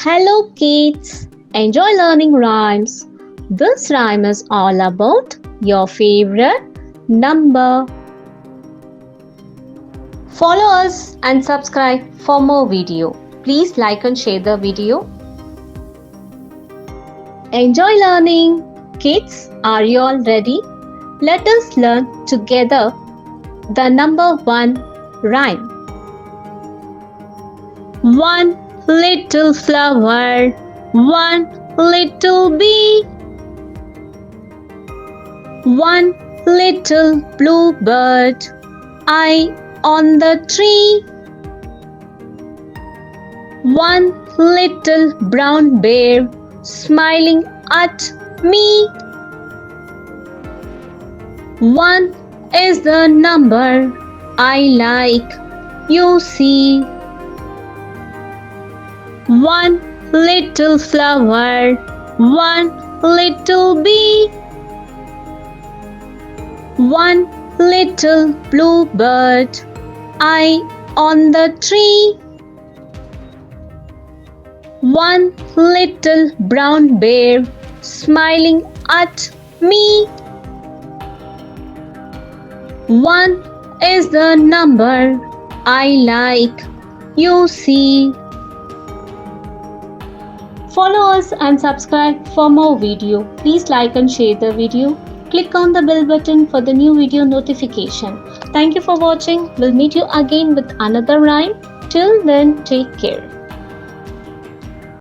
Hello kids, enjoy learning rhymes. This rhyme is all about your favorite number. Follow us and subscribe for more video. Please like and share the video. Enjoy learning. Kids, are you all ready? Let us learn together the number 1 rhyme. One little flower, one little bee, one little bluebird, I on the tree, one little brown bear smiling at me. One is the number I like, you see. One little flower, one little bee, one little bluebird, I on the tree, one little brown bear smiling at me. One is the number I like, you see. Follow us and subscribe for more video. Please like and share the video. Click on the bell button for the new video notification. Thank you for watching. We'll meet you again with another rhyme. Till then, take care.